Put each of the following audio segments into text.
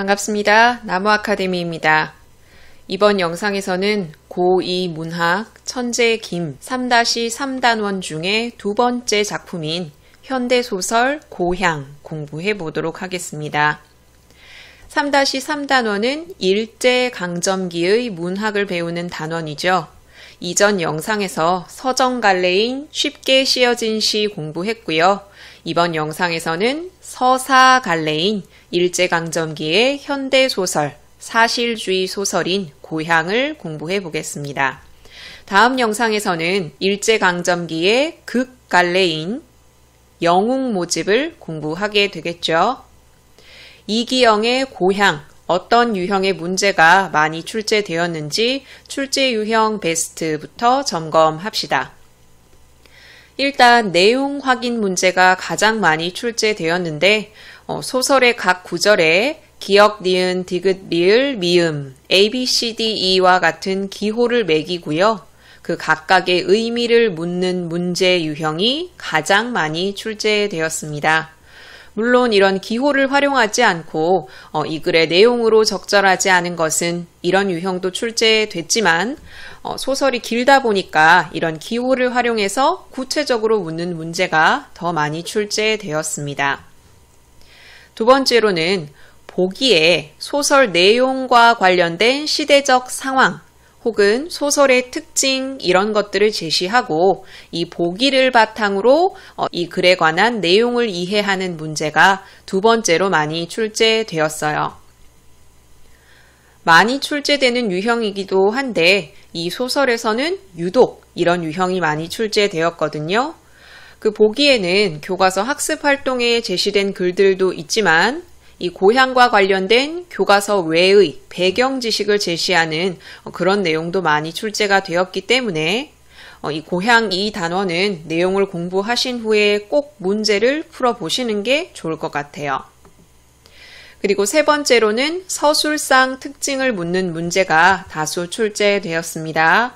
반갑습니다. 나무아카데미입니다. 이번 영상에서는 고2 문학 천재 김 3-3단원 중에 두 번째 작품인 현대소설 고향 공부해 보도록 하겠습니다. 3-3단원은 일제강점기의 문학을 배우는 단원이죠. 이전 영상에서 서정갈래인 쉽게 씌어진 시 공부했고요. 이번 영상에서는 서사갈래인 일제강점기의 현대소설, 사실주의 소설인 고향을 공부해 보겠습니다. 다음 영상에서는 일제강점기의 극갈래인 영웅 모집을 공부하게 되겠죠. 이기영의 고향, 어떤 유형의 문제가 많이 출제되었는지 출제 유형 베스트부터 점검합시다. 일단 내용 확인 문제가 가장 많이 출제되었는데 소설의 각 구절에 기역, 니은, 디귿, 리을, 미음, A, B, C, D, E와 같은 기호를 매기고요. 그 각각의 의미를 묻는 문제 유형이 가장 많이 출제되었습니다. 물론 이런 기호를 활용하지 않고 이 글의 내용으로 적절하지 않은 것은 이런 유형도 출제됐지만 소설이 길다 보니까 이런 기호를 활용해서 구체적으로 묻는 문제가 더 많이 출제되었습니다. 두 번째로는 보기에 소설 내용과 관련된 시대적 상황 혹은 소설의 특징 이런 것들을 제시하고 이 보기를 바탕으로 이 글에 관한 내용을 이해하는 문제가 두 번째로 많이 출제되었어요. 많이 출제되는 유형이기도 한데 이 소설에서는 유독 이런 유형이 많이 출제되었거든요. 그 보기에는 교과서 학습 활동에 제시된 글들도 있지만 이 고향과 관련된 교과서 외의 배경 지식을 제시하는 그런 내용도 많이 출제가 되었기 때문에 이 고향 이 단원은 내용을 공부하신 후에 꼭 문제를 풀어보시는 게 좋을 것 같아요. 그리고 세 번째로는 서술상 특징을 묻는 문제가 다수 출제되었습니다.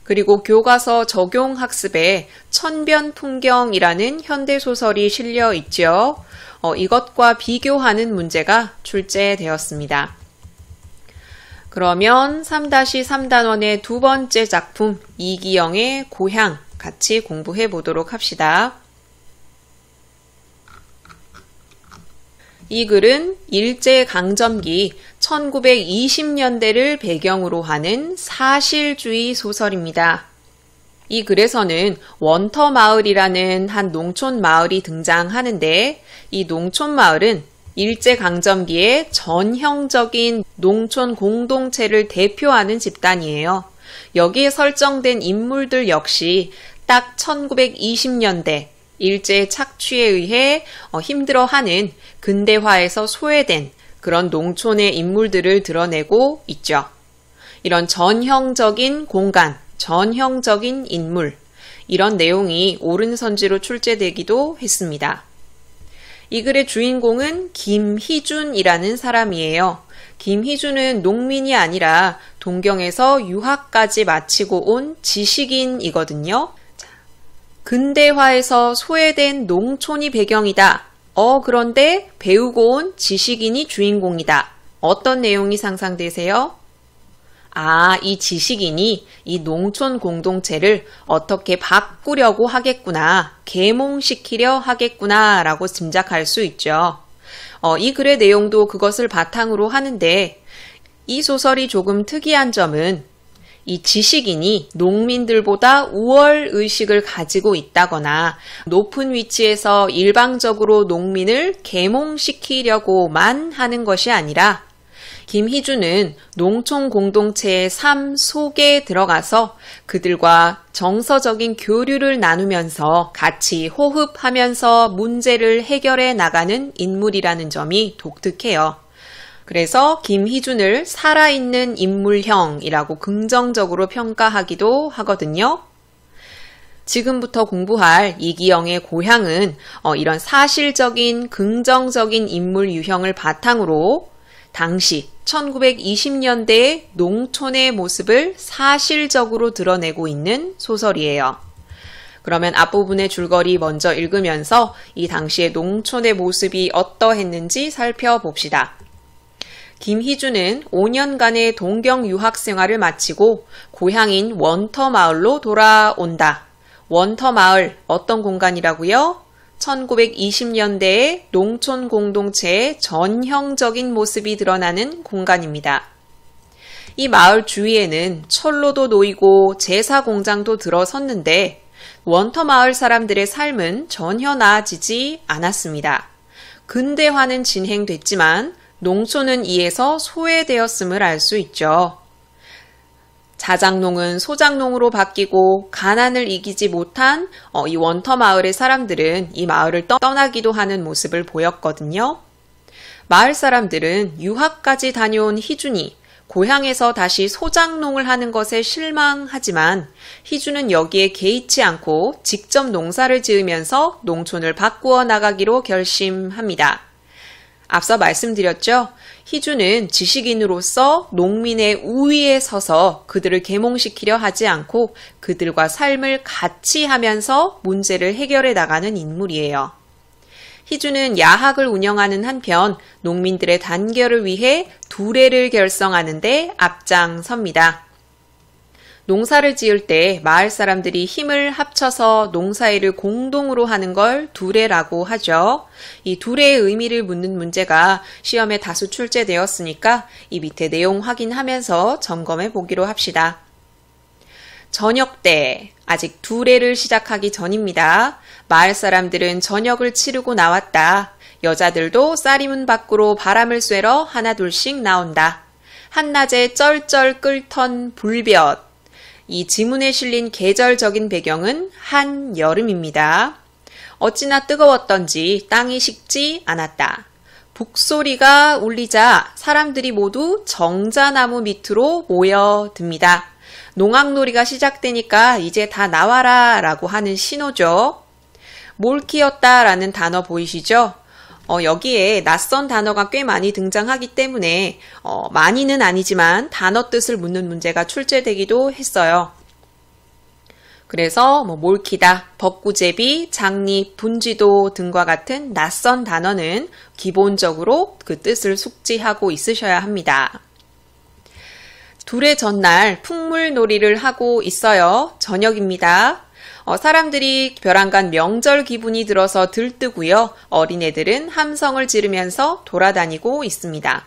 그리고 교과서 적용학습에 천변풍경이라는 현대소설이 실려 있죠. 이것과 비교하는 문제가 출제되었습니다. 그러면 3-3단원의 두 번째 작품 이기영의 고향 같이 공부해 보도록 합시다. 이 글은 일제강점기 1920년대를 배경으로 하는 사실주의 소설입니다. 이 글에서는 원터마을이라는 한 농촌 마을이 등장하는데 이 농촌 마을은 일제강점기의 전형적인 농촌 공동체를 대표하는 집단이에요. 여기에 설정된 인물들 역시 딱 1920년대 일제 착취에 의해 힘들어하는 근대화에서 소외된 그런 농촌의 인물들을 드러내고 있죠. 이런 전형적인 공간, 전형적인 인물, 이런 내용이 오른선지로 출제되기도 했습니다. 이 글의 주인공은 김희준이라는 사람이에요. 김희준은 농민이 아니라 동경에서 유학까지 마치고 온 지식인이거든요. 근대화에서 소외된 농촌이 배경이다. 그런데 배우고 온 지식인이 주인공이다. 어떤 내용이 상상되세요? 이 지식인이 이 농촌 공동체를 어떻게 바꾸려고 하겠구나, 계몽시키려 하겠구나 라고 짐작할 수 있죠. 이 글의 내용도 그것을 바탕으로 하는데 이 소설이 조금 특이한 점은 이 지식인이 농민들보다 우월의식을 가지고 있다거나 높은 위치에서 일방적으로 농민을 계몽시키려고만 하는 것이 아니라 김희준은 농촌 공동체의 삶 속에 들어가서 그들과 정서적인 교류를 나누면서 같이 호흡하면서 문제를 해결해 나가는 인물이라는 점이 독특해요. 그래서 김희준을 살아있는 인물형이라고 긍정적으로 평가하기도 하거든요. 지금부터 공부할 이기영의 고향은 이런 사실적인 긍정적인 인물 유형을 바탕으로 당시 1920년대의 농촌의 모습을 사실적으로 드러내고 있는 소설이에요. 그러면 앞부분의 줄거리 먼저 읽으면서 이 당시의 농촌의 모습이 어떠했는지 살펴봅시다. 김희준은 5년간의 동경 유학 생활을 마치고 고향인 원터 마을로 돌아온다. 원터 마을 어떤 공간이라고요? 1920년대의 농촌 공동체의 전형적인 모습이 드러나는 공간입니다. 이 마을 주위에는 철로도 놓이고 제사 공장도 들어섰는데 원터 마을 사람들의 삶은 전혀 나아지지 않았습니다. 근대화는 진행됐지만 농촌은 이에서 소외되었음을 알 수 있죠. 자작농은 소작농으로 바뀌고 가난을 이기지 못한 이 원터 마을의 사람들은 이 마을을 떠나기도 하는 모습을 보였거든요. 마을 사람들은 유학까지 다녀온 희준이 고향에서 다시 소작농을 하는 것에 실망하지만 희준은 여기에 개의치 않고 직접 농사를 지으면서 농촌을 바꾸어 나가기로 결심합니다. 앞서 말씀드렸죠. 희준은 지식인으로서 농민의 우위에 서서 그들을 계몽시키려 하지 않고 그들과 삶을 같이 하면서 문제를 해결해 나가는 인물이에요. 희준은 야학을 운영하는 한편 농민들의 단결을 위해 두레를 결성하는 데 앞장섭니다. 농사를 지을 때 마을 사람들이 힘을 합쳐서 농사일을 공동으로 하는 걸 두레라고 하죠. 이 두레의 의미를 묻는 문제가 시험에 다수 출제되었으니까 이 밑에 내용 확인하면서 점검해 보기로 합시다. 저녁 때, 아직 두레를 시작하기 전입니다. 마을 사람들은 저녁을 치르고 나왔다. 여자들도 쌀이문 밖으로 바람을 쐬러 하나둘씩 나온다. 한낮에 쩔쩔 끓던 불볕. 이 지문에 실린 계절적인 배경은 한여름입니다. 어찌나 뜨거웠던지 땅이 식지 않았다. 북소리가 울리자 사람들이 모두 정자나무 밑으로 모여듭니다. 농악놀이가 시작되니까 이제 다 나와라 라고 하는 신호죠. 몰키였다 라는 단어 보이시죠? 여기에 낯선 단어가 꽤 많이 등장하기 때문에 많이는 아니지만 단어 뜻을 묻는 문제가 출제되기도 했어요. 그래서 몰키다, 벚구제비, 장립, 분지도 등과 같은 낯선 단어는 기본적으로 그 뜻을 숙지하고 있으셔야 합니다. 두레 전날 풍물놀이를 하고 있어요. 저녁입니다. 사람들이 벼랑간 명절 기분이 들어서 들뜨고요. 어린애들은 함성을 지르면서 돌아다니고 있습니다.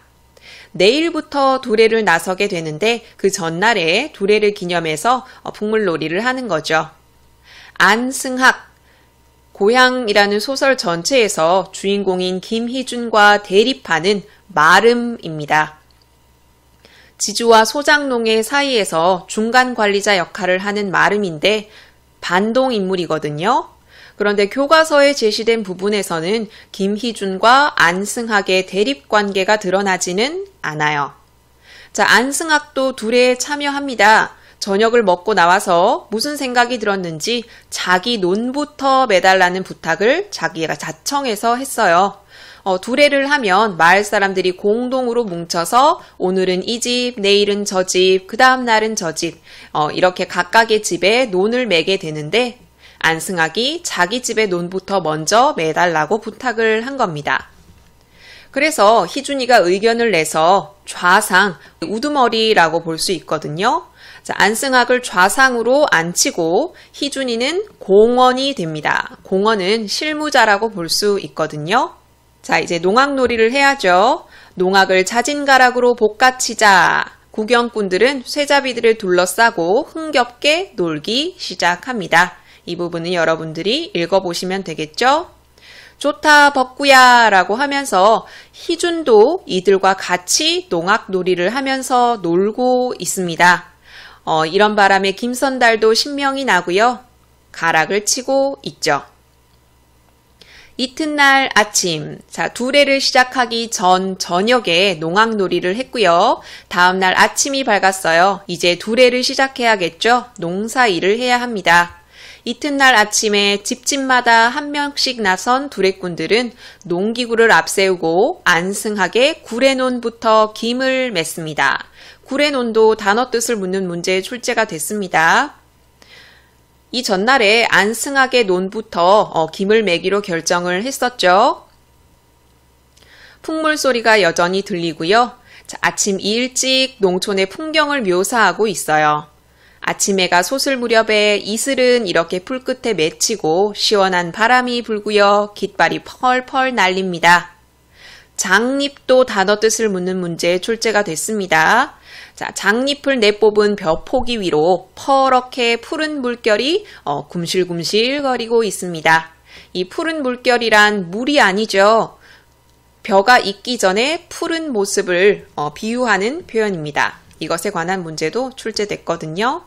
내일부터 두레를 나서게 되는데 그 전날에 두레를 기념해서 풍물놀이를 하는 거죠. 안승학, 고향이라는 소설 전체에서 주인공인 김희준과 대립하는 마름입니다. 지주와 소작농의 사이에서 중간 관리자 역할을 하는 마름인데 반동 인물이거든요. 그런데 교과서에 제시된 부분에서는 김희준과 안승학의 대립관계가 드러나지는 않아요. 자, 안승학도 두레에 참여합니다. 저녁을 먹고 나와서 무슨 생각이 들었는지 자기 논부터 매달라는 부탁을 자기가 자청해서 했어요. 두레를 하면 마을 사람들이 공동으로 뭉쳐서 오늘은 이 집, 내일은 저 집, 그 다음 날은 저 집, 이렇게 각각의 집에 논을 매게 되는데 안승학이 자기 집의 논부터 먼저 매달라고 부탁을 한 겁니다. 그래서 희준이가 의견을 내서 좌상, 우두머리라고 볼 수 있거든요. 자, 안승학을 좌상으로 앉히고 희준이는 공원이 됩니다. 공원은 실무자라고 볼 수 있거든요. 자, 이제 농악놀이를 해야죠. 농악을 자진가락으로 볶아치자. 구경꾼들은 쇠잡이들을 둘러싸고 흥겹게 놀기 시작합니다. 이 부분은 여러분들이 읽어보시면 되겠죠? 좋다 벚구야 라고 하면서 희준도 이들과 같이 농악놀이를 하면서 놀고 있습니다. 이런 바람에 김선달도 신명이 나고요. 가락을 치고 있죠. 이튿날 아침, 자, 두레를 시작하기 전 저녁에 농악놀이를 했고요. 다음날 아침이 밝았어요. 이제 두레를 시작해야겠죠? 농사일을 해야 합니다. 이튿날 아침에 집집마다 한 명씩 나선 두레꾼들은 농기구를 앞세우고 안승하게 구레논부터 김을 맸습니다. 구레논도 단어 뜻을 묻는 문제에 출제가 됐습니다. 이 전날에 안승학의 논부터 김을 매기로 결정을 했었죠. 풍물 소리가 여전히 들리고요. 자, 아침 일찍 농촌의 풍경을 묘사하고 있어요. 아침 해가 솟을 무렵에 이슬은 이렇게 풀끝에 맺히고 시원한 바람이 불고요. 깃발이 펄펄 날립니다. 장잎도 단어 뜻을 묻는 문제 출제가 됐습니다. 자, 장잎을 내뽑은 벼포기 위로 퍼렇게 푸른 물결이 굼실굼실 거리고 있습니다. 이 푸른 물결이란 물이 아니죠. 벼가 익기 전에 푸른 모습을 비유하는 표현입니다. 이것에 관한 문제도 출제됐거든요.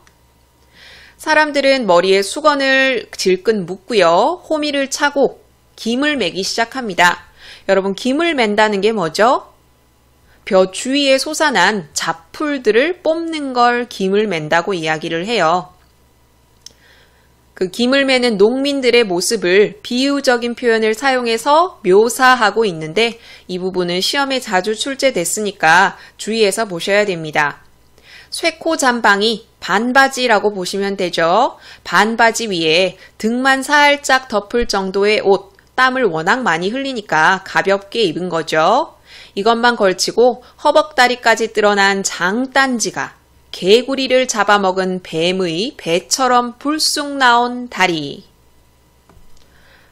사람들은 머리에 수건을 질끈 묶고요. 호미를 차고 김을 매기 시작합니다. 여러분, 김을 맨다는 게 뭐죠? 벼 주위에 솟아난 잡풀들을 뽑는 걸 김을 맨다고 이야기를 해요. 그 김을 매는 농민들의 모습을 비유적인 표현을 사용해서 묘사하고 있는데 이 부분은 시험에 자주 출제됐으니까 주의해서 보셔야 됩니다. 쇠코잠방이 반바지라고 보시면 되죠. 반바지 위에 등만 살짝 덮을 정도의 옷, 땀을 워낙 많이 흘리니까 가볍게 입은 거죠. 이것만 걸치고 허벅다리까지 드러난 장단지가 개구리를 잡아먹은 뱀의 배처럼 불쑥 나온 다리.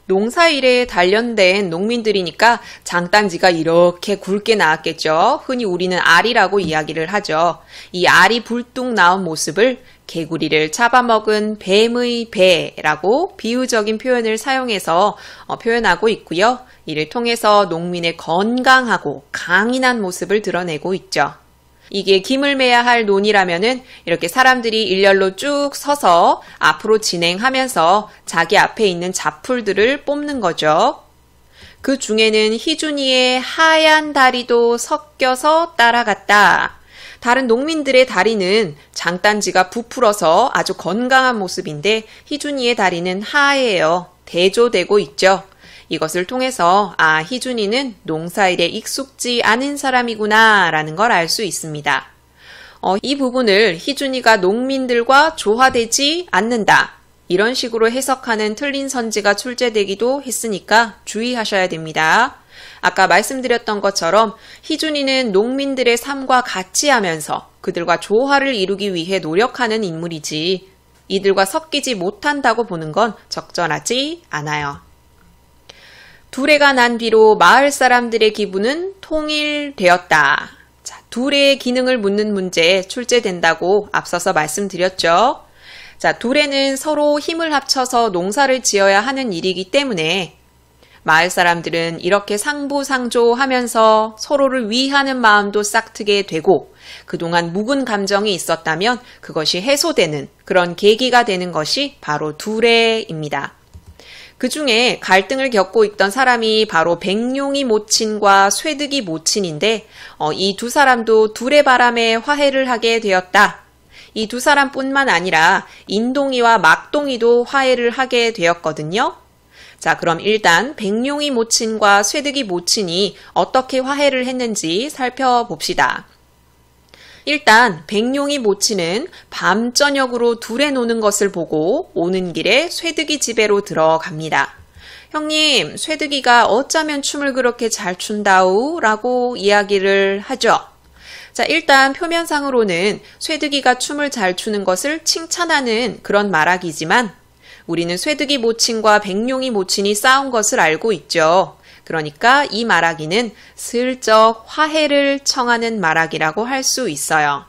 농사일에 단련된 농민들이니까 장단지가 이렇게 굵게 나왔겠죠. 흔히 우리는 알이라고 이야기를 하죠. 이 알이 불뚝 나온 모습을 개구리를 잡아먹은 뱀의 배라고 비유적인 표현을 사용해서 표현하고 있고요. 이를 통해서 농민의 건강하고 강인한 모습을 드러내고 있죠. 이게 김을 매야 할 논이라면은 이렇게 사람들이 일렬로 쭉 서서 앞으로 진행하면서 자기 앞에 있는 잡풀들을 뽑는 거죠. 그 중에는 희준이의 하얀 다리도 섞여서 따라갔다. 다른 농민들의 다리는 장단지가 부풀어서 아주 건강한 모습인데 희준이의 다리는 하얘요. 대조되고 있죠. 이것을 통해서 희준이는 농사일에 익숙지 않은 사람이구나 라는 걸 알 수 있습니다. 이 부분을 희준이가 농민들과 조화되지 않는다. 이런 식으로 해석하는 틀린 선지가 출제되기도 했으니까 주의하셔야 됩니다. 아까 말씀드렸던 것처럼 희준이는 농민들의 삶과 같이 하면서 그들과 조화를 이루기 위해 노력하는 인물이지 이들과 섞이지 못한다고 보는 건 적절하지 않아요. 두레가 난 뒤로 마을 사람들의 기분은 통일되었다. 자, 두레의 기능을 묻는 문제 출제된다고 앞서서 말씀드렸죠. 자, 두레는 서로 힘을 합쳐서 농사를 지어야 하는 일이기 때문에 마을 사람들은 이렇게 상부상조하면서 서로를 위하는 마음도 싹트게 되고 그동안 묵은 감정이 있었다면 그것이 해소되는 그런 계기가 되는 것이 바로 두레입니다. 그 중에 갈등을 겪고 있던 사람이 바로 백룡이 모친과 쇠득이 모친인데 이 두 사람도 두레바람에 화해를 하게 되었다. 이 두 사람뿐만 아니라 인동이와 막동이도 화해를 하게 되었거든요. 자, 그럼 일단 백룡이 모친과 쇠득이 모친이 어떻게 화해를 했는지 살펴봅시다. 일단 백룡이 모친은 밤저녁으로 둘에 노는 것을 보고 오는 길에 쇠득이 집에로 들어갑니다. 형님, 쇠득이가 어쩌면 춤을 그렇게 잘 춘다우? 라고 이야기를 하죠. 자, 일단 표면상으로는 쇠득이가 춤을 잘 추는 것을 칭찬하는 그런 말하기지만 우리는 쇠득이 모친과 백룡이 모친이 싸운 것을 알고 있죠. 그러니까 이 말하기는 슬쩍 화해를 청하는 말하기라고 할 수 있어요.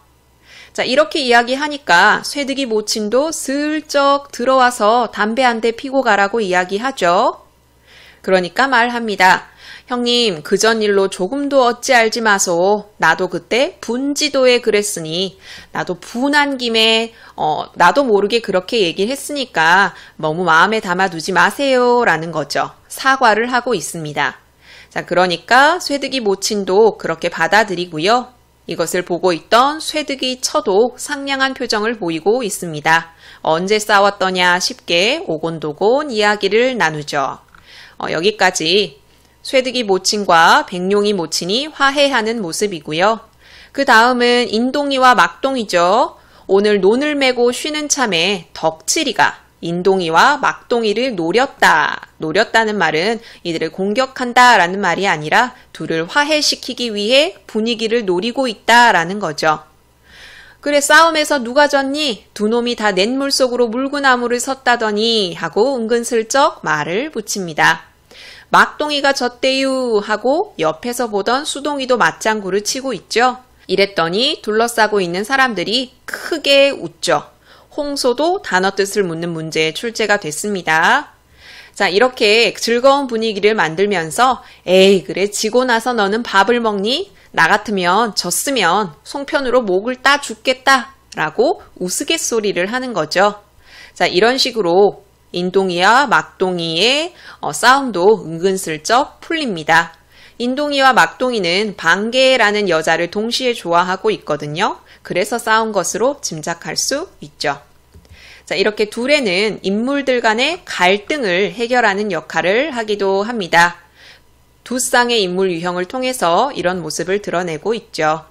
자, 이렇게 이야기하니까 쇠득이 모친도 슬쩍 들어와서 담배 한 대 피고 가라고 이야기하죠. 그러니까 말합니다. 형님, 그전 일로 조금도 어찌 알지 마소. 나도 그때 분지도에 그랬으니 나도 분한 김에 나도 모르게 그렇게 얘기했으니까 너무 마음에 담아두지 마세요 라는 거죠. 사과를 하고 있습니다. 자, 그러니까 쇠득이 모친도 그렇게 받아들이고요. 이것을 보고 있던 쇠득이 처도 상냥한 표정을 보이고 있습니다. 언제 싸웠더냐 쉽게 오곤도곤 이야기를 나누죠. 여기까지 쇠득이 모친과 백룡이 모친이 화해하는 모습이고요. 그 다음은 인동이와 막동이죠. 오늘 논을 메고 쉬는 참에 덕칠이가 인동이와 막동이를 노렸다. 노렸다는 말은 이들을 공격한다 라는 말이 아니라 둘을 화해시키기 위해 분위기를 노리고 있다 라는 거죠. 그래 싸움에서 누가 졌니? 두 놈이 다 냇물 속으로 물구나무를 섰다더니 하고 은근슬쩍 말을 붙입니다. 막동이가 졌대유 하고 옆에서 보던 수동이도 맞장구를 치고 있죠. 이랬더니 둘러싸고 있는 사람들이 크게 웃죠. 홍소도 단어 뜻을 묻는 문제에 출제가 됐습니다. 자, 이렇게 즐거운 분위기를 만들면서 에이 그래 지고 나서 너는 밥을 먹니? 나 같으면 졌으면 송편으로 목을 따 죽겠다 라고 우스갯소리를 하는 거죠. 자, 이런 식으로 인동이와 막동이의 싸움도 은근슬쩍 풀립니다. 인동이와 막동이는 방개라는 여자를 동시에 좋아하고 있거든요. 그래서 싸운 것으로 짐작할 수 있죠. 자, 이렇게 둘에는 인물들 간의 갈등을 해결하는 역할을 하기도 합니다. 두 쌍의 인물 유형을 통해서 이런 모습을 드러내고 있죠.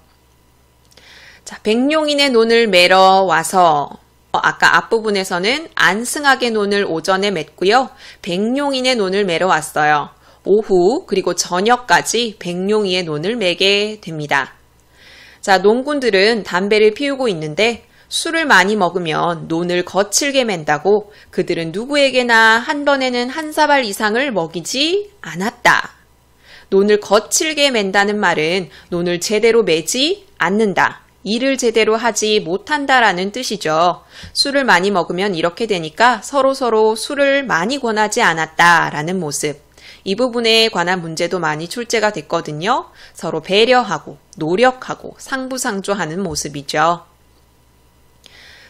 자, 백룡인의 논을 매러 와서 아까 앞부분에서는 안승학의 논을 오전에 맺고요. 백룡인의 논을 매러 왔어요. 오후 그리고 저녁까지 백룡이의 논을 매게 됩니다. 자, 농군들은 담배를 피우고 있는데 술을 많이 먹으면 논을 거칠게 맨다고 그들은 누구에게나 한 번에는 한 사발 이상을 먹이지 않았다. 논을 거칠게 맨다는 말은 논을 제대로 매지 않는다. 일을 제대로 하지 못한다라는 뜻이죠. 술을 많이 먹으면 이렇게 되니까 서로 술을 많이 권하지 않았다라는 모습. 이 부분에 관한 문제도 많이 출제가 됐거든요. 서로 배려하고 노력하고 상부상조하는 모습이죠.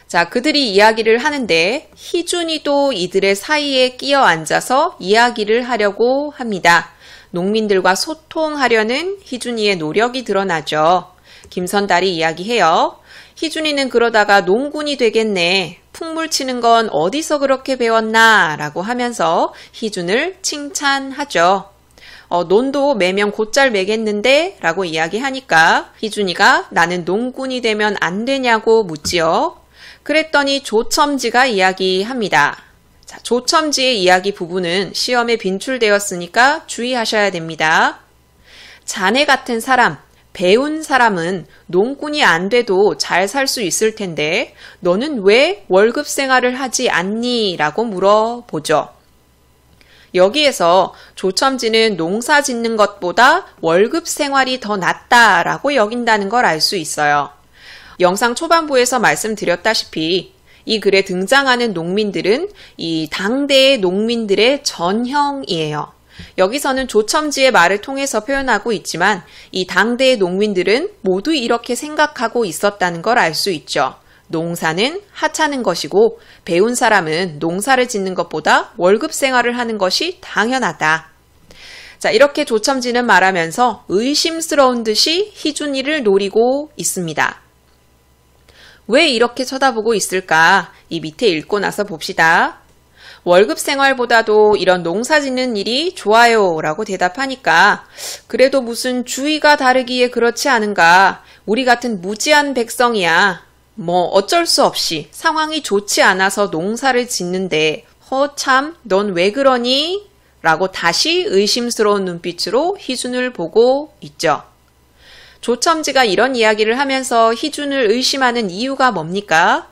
자, 그들이 이야기를 하는데 희준이도 이들의 사이에 끼어 앉아서 이야기를 하려고 합니다. 농민들과 소통하려는 희준이의 노력이 드러나죠. 김선달이 이야기해요. 희준이는 그러다가 농군이 되겠네. 풍물 치는 건 어디서 그렇게 배웠나? 라고 하면서 희준을 칭찬하죠. 논도 매면 곧잘 매겠는데? 라고 이야기하니까 희준이가 나는 농군이 되면 안 되냐고 묻지요. 그랬더니 조첨지가 이야기합니다. 자, 조첨지의 이야기 부분은 시험에 빈출되었으니까 주의하셔야 됩니다. 자네 같은 사람, 배운 사람은 농군이 안 돼도 잘 살 수 있을 텐데 너는 왜 월급 생활을 하지 않니? 라고 물어보죠. 여기에서 조첨지는 농사 짓는 것보다 월급 생활이 더 낫다라고 여긴다는 걸 알 수 있어요. 영상 초반부에서 말씀드렸다시피 이 글에 등장하는 농민들은 이 당대의 농민들의 전형이에요. 여기서는 조첨지의 말을 통해서 표현하고 있지만 이 당대의 농민들은 모두 이렇게 생각하고 있었다는 걸 알 수 있죠. 농사는 하찮은 것이고 배운 사람은 농사를 짓는 것보다 월급 생활을 하는 것이 당연하다. 자, 이렇게 조첨지는 말하면서 의심스러운 듯이 희준이를 노리고 있습니다. 왜 이렇게 쳐다보고 있을까? 이 밑에 읽고 나서 봅시다. 월급 생활보다도 이런 농사 짓는 일이 좋아요 라고 대답하니까 그래도 무슨 주의가 다르기에 그렇지 않은가. 우리 같은 무지한 백성이야. 어쩔 수 없이 상황이 좋지 않아서 농사를 짓는데 참 넌 왜 그러니? 라고 다시 의심스러운 눈빛으로 희준을 보고 있죠. 조첨지가 이런 이야기를 하면서 희준을 의심하는 이유가 뭡니까?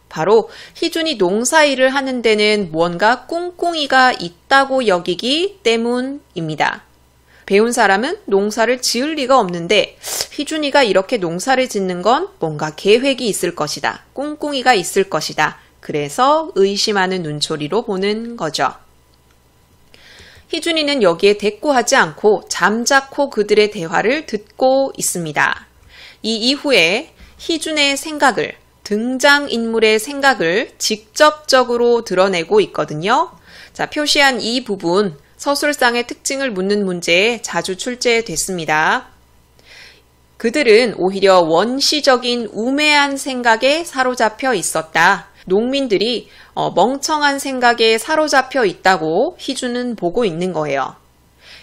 바로 희준이 농사일을 하는 데는 뭔가 꿍꿍이가 있다고 여기기 때문입니다. 배운 사람은 농사를 지을 리가 없는데 희준이가 이렇게 농사를 짓는 건 뭔가 계획이 있을 것이다. 꿍꿍이가 있을 것이다. 그래서 의심하는 눈초리로 보는 거죠. 희준이는 여기에 대꾸하지 않고 잠자코 그들의 대화를 듣고 있습니다. 이 이후에 희준의 생각을, 등장인물의 생각을 직접적으로 드러내고 있거든요. 자, 표시한 이 부분, 서술상의 특징을 묻는 문제에 자주 출제됐습니다. 그들은 오히려 원시적인 우매한 생각에 사로잡혀 있었다. 농민들이 멍청한 생각에 사로잡혀 있다고 희준은 보고 있는 거예요.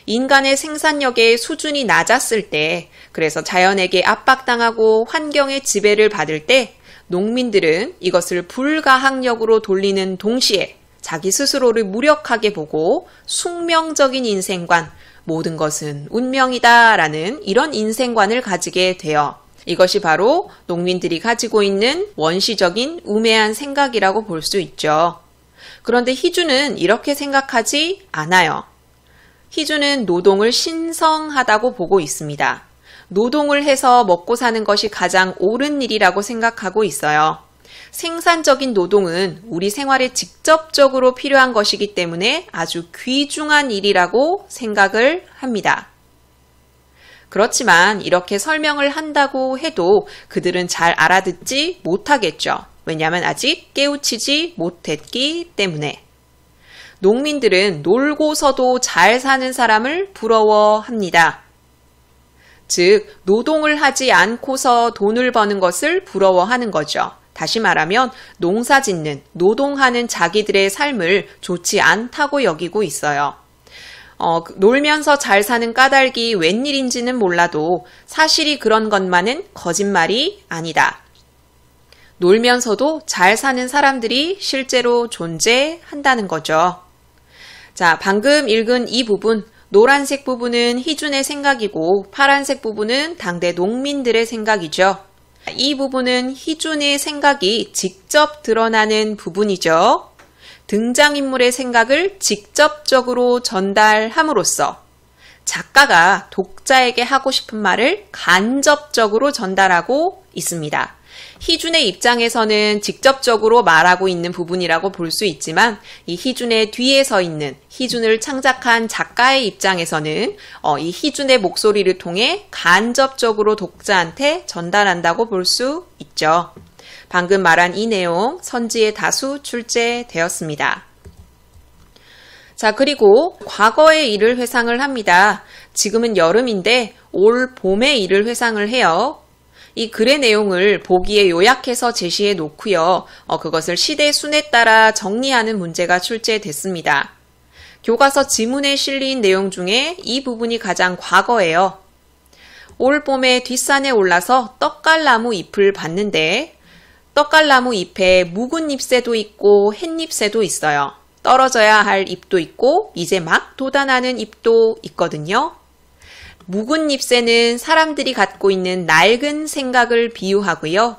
인간의 생산력의 수준이 낮았을 때, 그래서 자연에게 압박당하고 환경의 지배를 받을 때 농민들은 이것을 불가항력으로 돌리는 동시에 자기 스스로를 무력하게 보고 숙명적인 인생관, 모든 것은 운명이다 라는 이런 인생관을 가지게 돼요. 이것이 바로 농민들이 가지고 있는 원시적인 우매한 생각이라고 볼 수 있죠. 그런데 희주는 이렇게 생각하지 않아요. 희주는 노동을 신성하다고 보고 있습니다. 노동을 해서 먹고 사는 것이 가장 옳은 일이라고 생각하고 있어요. 생산적인 노동은 우리 생활에 직접적으로 필요한 것이기 때문에 아주 귀중한 일이라고 생각을 합니다. 그렇지만 이렇게 설명을 한다고 해도 그들은 잘 알아듣지 못하겠죠. 왜냐하면 아직 깨우치지 못했기 때문에. 농민들은 놀고서도 잘 사는 사람을 부러워합니다. 즉, 노동을 하지 않고서 돈을 버는 것을 부러워하는 거죠. 다시 말하면 농사 짓는, 노동하는 자기들의 삶을 좋지 않다고 여기고 있어요. 놀면서 잘 사는 까닭이 웬일인지는 몰라도 사실이 그런 것만은 거짓말이 아니다. 놀면서도 잘 사는 사람들이 실제로 존재한다는 거죠. 자, 방금 읽은 이 부분, 노란색 부분은 희준의 생각이고 파란색 부분은 당대 농민들의 생각이죠. 이 부분은 희준의 생각이 직접 드러나는 부분이죠. 등장인물의 생각을 직접적으로 전달함으로써 작가가 독자에게 하고 싶은 말을 간접적으로 전달하고 있습니다. 희준의 입장에서는 직접적으로 말하고 있는 부분이라고 볼 수 있지만 이 희준의 뒤에 서 있는 희준을 창작한 작가의 입장에서는 이 희준의 목소리를 통해 간접적으로 독자한테 전달한다고 볼 수 있죠. 방금 말한 이 내용 선지에 다수 출제되었습니다. 자, 그리고 과거의 일을 회상을 합니다. 지금은 여름인데 올 봄의 일을 회상을 해요. 이 글의 내용을 보기에 요약해서 제시해 놓고요. 그것을 시대 순에 따라 정리하는 문제가 출제됐습니다. 교과서 지문에 실린 내용 중에 이 부분이 가장 과거예요. 올 봄에 뒷산에 올라서 떡갈나무 잎을 봤는데 떡갈나무 잎에 묵은 잎새도 있고 햇잎새도 있어요. 떨어져야 할 잎도 있고 이제 막 돋아나는 잎도 있거든요. 묵은 잎새는 사람들이 갖고 있는 낡은 생각을 비유하고요.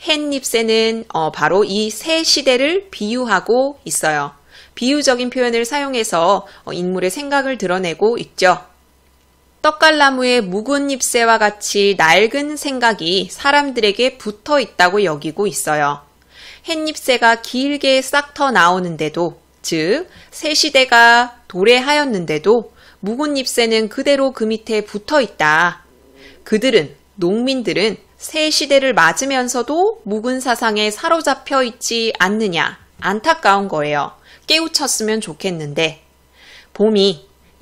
햇잎새는 바로 이 새 시대를 비유하고 있어요. 비유적인 표현을 사용해서 인물의 생각을 드러내고 있죠. 떡갈나무의 묵은 잎새와 같이 낡은 생각이 사람들에게 붙어 있다고 여기고 있어요. 햇잎새가 길게 싹 터 나오는데도, 즉 새 시대가 도래하였는데도 묵은 잎새는 그대로 그 밑에 붙어 있다. 그들은, 농민들은 새 시대를 맞으면서도 묵은 사상에 사로잡혀 있지 않느냐. 안타까운 거예요. 깨우쳤으면 좋겠는데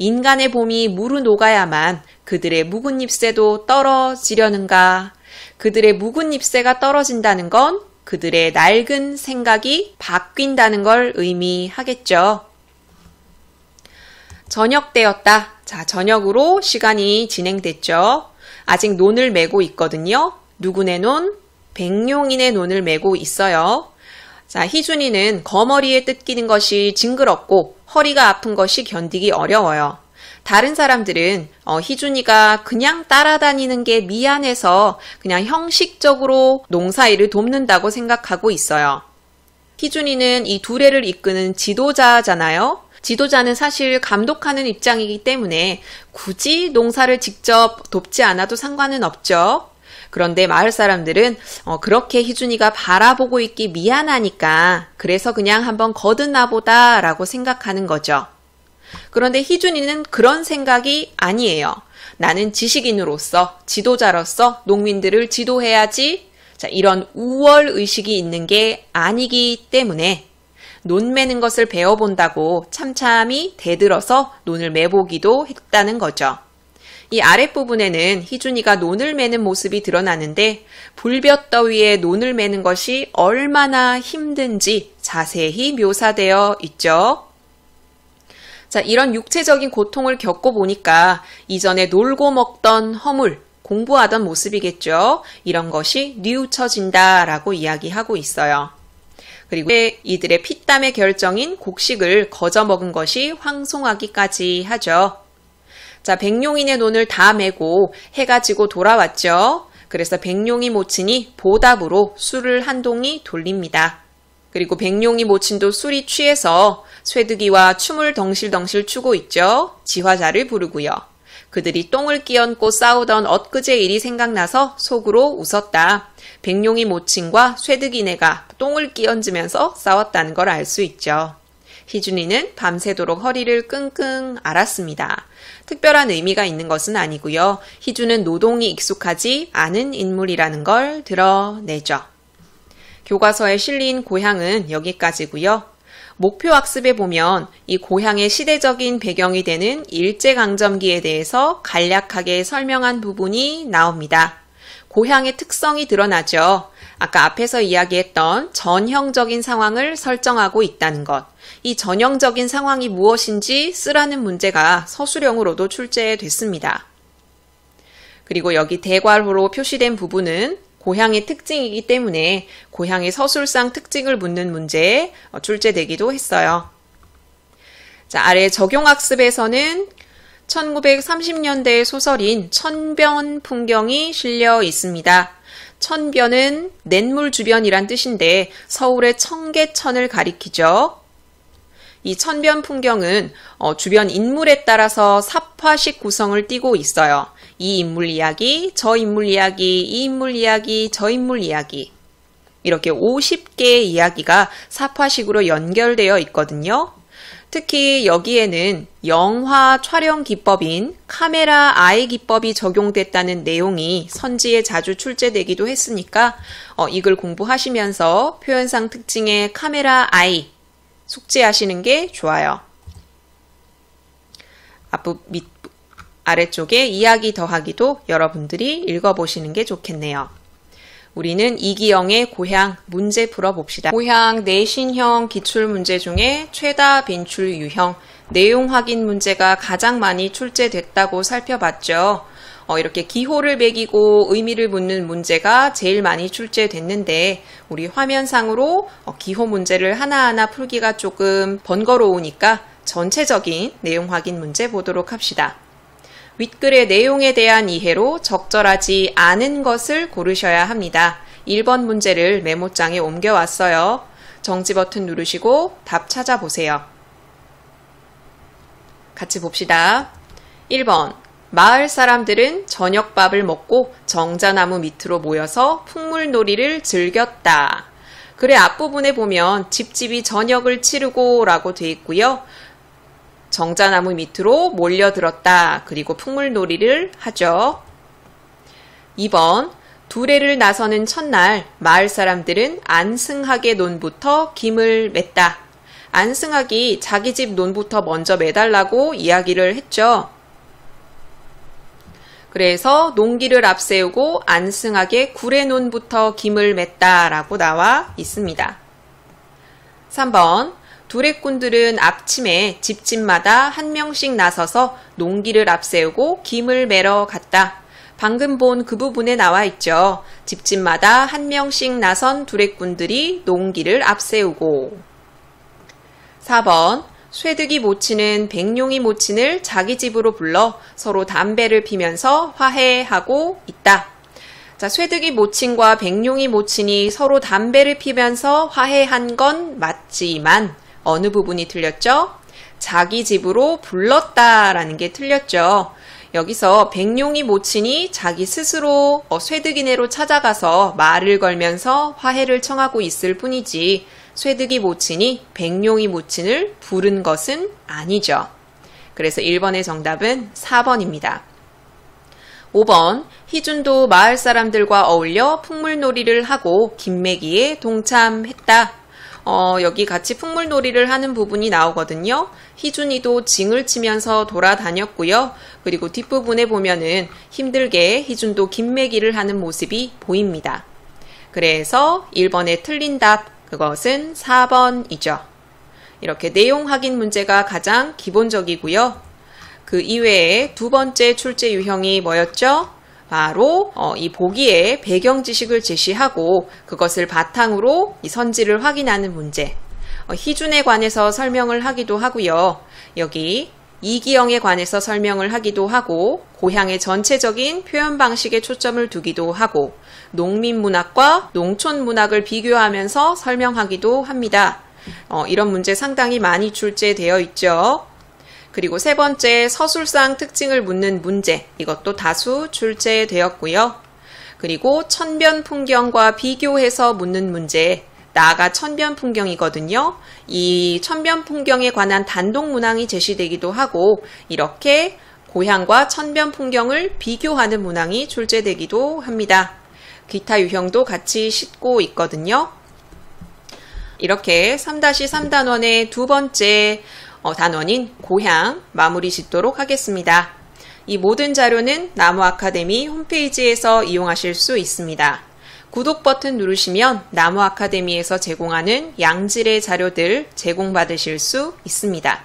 인간의 봄이 무르녹아야만 그들의 묵은 잎새도 떨어지려는가. 그들의 묵은 잎새가 떨어진다는 건 그들의 낡은 생각이 바뀐다는 걸 의미하겠죠. 저녁 때였다. 자, 저녁으로 시간이 진행됐죠. 아직 논을 메고 있거든요. 누구네 논? 백룡인의 논을 메고 있어요. 자, 희준이는 거머리에 뜯기는 것이 징그럽고 허리가 아픈 것이 견디기 어려워요. 다른 사람들은 희준이가 그냥 따라다니는 게 미안해서 그냥 형식적으로 농사일을 돕는다고 생각하고 있어요. 희준이는 이 두레를 이끄는 지도자잖아요. 지도자는 사실 감독하는 입장이기 때문에 굳이 농사를 직접 돕지 않아도 상관은 없죠. 그런데 마을 사람들은 그렇게 희준이가 바라보고 있기 미안하니까 그래서 그냥 한번 거듭나 보다 라고 생각하는 거죠. 그런데 희준이는 그런 생각이 아니에요. 나는 지식인으로서, 지도자로서 농민들을 지도해야지. 자, 이런 우월의식이 있는 게 아니기 때문에 논 매는 것을 배워본다고 참참히 대들어서 논을 매보기도 했다는 거죠. 이 아랫부분에는 희준이가 논을 매는 모습이 드러나는데 불볕더위에 논을 매는 것이 얼마나 힘든지 자세히 묘사되어 있죠. 자, 이런 육체적인 고통을 겪어보니까 이전에 놀고 먹던 허물, 공부하던 모습이겠죠. 이런 것이 뉘우쳐진다라고 이야기하고 있어요. 그리고 이들의 피땀의 결정인 곡식을 거저 먹은 것이 황송하기까지 하죠. 자, 백룡인의 논을 다 메고 해가 지고 돌아왔죠. 그래서 백룡이 모친이 보답으로 술을 한 동이 돌립니다. 그리고 백룡이 모친도 술이 취해서 쇠득이와 춤을 덩실덩실 추고 있죠. 지화자를 부르고요. 그들이 똥을 끼얹고 싸우던 엊그제 일이 생각나서 속으로 웃었다. 백룡이 모친과 쇠득이네가 똥을 끼얹으면서 싸웠다는 걸 알 수 있죠. 희준이는 밤새도록 허리를 끙끙 앓았습니다. 특별한 의미가 있는 것은 아니고요. 희준은 노동이 익숙하지 않은 인물이라는 걸 드러내죠. 교과서에 실린 고향은 여기까지고요. 목표학습에 보면 이 고향의 시대적인 배경이 되는 일제강점기에 대해서 간략하게 설명한 부분이 나옵니다. 고향의 특성이 드러나죠. 아까 앞에서 이야기했던 전형적인 상황을 설정하고 있다는 것. 이 전형적인 상황이 무엇인지 쓰라는 문제가 서술형으로도 출제됐습니다. 그리고 여기 대괄호로 표시된 부분은 고향의 특징이기 때문에 고향의 서술상 특징을 묻는 문제에 출제되기도 했어요. 자, 아래 적용학습에서는 1930년대 소설인 천변 풍경이 실려 있습니다. 천변은 냇물 주변이란 뜻인데 서울의 청계천을 가리키죠. 이 천변 풍경은 주변 인물에 따라서 삽화식 구성을 띠고 있어요. 이 인물 이야기, 저 인물 이야기, 이 인물 이야기, 저 인물 이야기. 이렇게 50개의 이야기가 삽화식으로 연결되어 있거든요. 특히 여기에는 영화 촬영 기법인 카메라 아이 기법이 적용됐다는 내용이 선지에 자주 출제되기도 했으니까 이걸 공부하시면서 표현상 특징의 카메라 아이 숙지하시는 게 좋아요. 아래쪽에 이야기 더하기도 여러분들이 읽어보시는 게 좋겠네요. 우리는 이기영의 고향 문제 풀어봅시다. 고향 내신형 기출문제 중에 최다 빈출 유형 내용 확인 문제가 가장 많이 출제됐다고 살펴봤죠. 이렇게 기호를 매기고 의미를 묻는 문제가 제일 많이 출제됐는데 우리 화면상으로 기호 문제를 하나하나 풀기가 조금 번거로우니까 전체적인 내용 확인 문제 보도록 합시다. 윗글의 내용에 대한 이해로 적절하지 않은 것을 고르셔야 합니다. 1번 문제를 메모장에 옮겨왔어요. 정지 버튼 누르시고 답 찾아보세요. 같이 봅시다. 1번 마을 사람들은 저녁밥을 먹고 정자나무 밑으로 모여서 풍물놀이를 즐겼다. 글의 앞부분에 보면 집집이 저녁을 치르고 라고 되어 있고요. 정자나무 밑으로 몰려들었다. 그리고 풍물놀이를 하죠. 2번 두레를 나서는 첫날 마을 사람들은 안승학의 논부터 김을 맸다. 안승학이 자기 집 논부터 먼저 매달라고 이야기를 했죠. 그래서 농기를 앞세우고 안승학의 구레논부터 김을 맸다 라고 나와 있습니다. 3번 두레꾼들은 앞침에 집집마다 한 명씩 나서서 농기를 앞세우고 김을 매러 갔다. 방금 본 그 부분에 나와 있죠. 집집마다 한 명씩 나선 두레꾼들이 농기를 앞세우고. 4번 쇠득이 모친은 백룡이 모친을 자기 집으로 불러 서로 담배를 피면서 화해하고 있다. 자, 쇠득이 모친과 백룡이 모친이 서로 담배를 피면서 화해한 건 맞지만 어느 부분이 틀렸죠? 자기 집으로 불렀다라는 게 틀렸죠. 여기서 백룡이 모친이 자기 스스로 쇠득이네로 찾아가서 말을 걸면서 화해를 청하고 있을 뿐이지 쇠득이 모친이 백룡이 모친을 부른 것은 아니죠. 그래서 1번의 정답은 4번입니다. 5번 희준도 마을 사람들과 어울려 풍물놀이를 하고 김매기에 동참했다. 여기 같이 풍물놀이를 하는 부분이 나오거든요. 희준이도 징을 치면서 돌아다녔고요. 그리고 뒷부분에 보면은 힘들게 희준도 김매기를 하는 모습이 보입니다. 그래서 1번에 틀린 답, 그것은 4번이죠. 이렇게 내용 확인 문제가 가장 기본적이고요. 그 이외에 두 번째 출제 유형이 뭐였죠? 바로 이 보기에 배경 지식을 제시하고 그것을 바탕으로 이 선지를 확인하는 문제. 희준에 관해서 설명을 하기도 하고요. 여기 이기영에 관해서 설명을 하기도 하고 고향의 전체적인 표현 방식에 초점을 두기도 하고 농민 문학과 농촌 문학을 비교하면서 설명하기도 합니다. 이런 문제 상당히 많이 출제되어 있죠. 그리고 세 번째, 서술상 특징을 묻는 문제. 이것도 다수 출제되었고요. 그리고 천변 풍경과 비교해서 묻는 문제. 나아가 천변 풍경이거든요. 이 천변 풍경에 관한 단독 문항이 제시되기도 하고 이렇게 고향과 천변 풍경을 비교하는 문항이 출제되기도 합니다. 기타 유형도 같이 싣고 있거든요. 이렇게 3-3단원의 두 번째 단원인 고향 마무리 짓도록 하겠습니다. 이 모든 자료는 나무 아카데미 홈페이지에서 이용하실 수 있습니다. 구독 버튼 누르시면 나무 아카데미에서 제공하는 양질의 자료들 제공받으실 수 있습니다.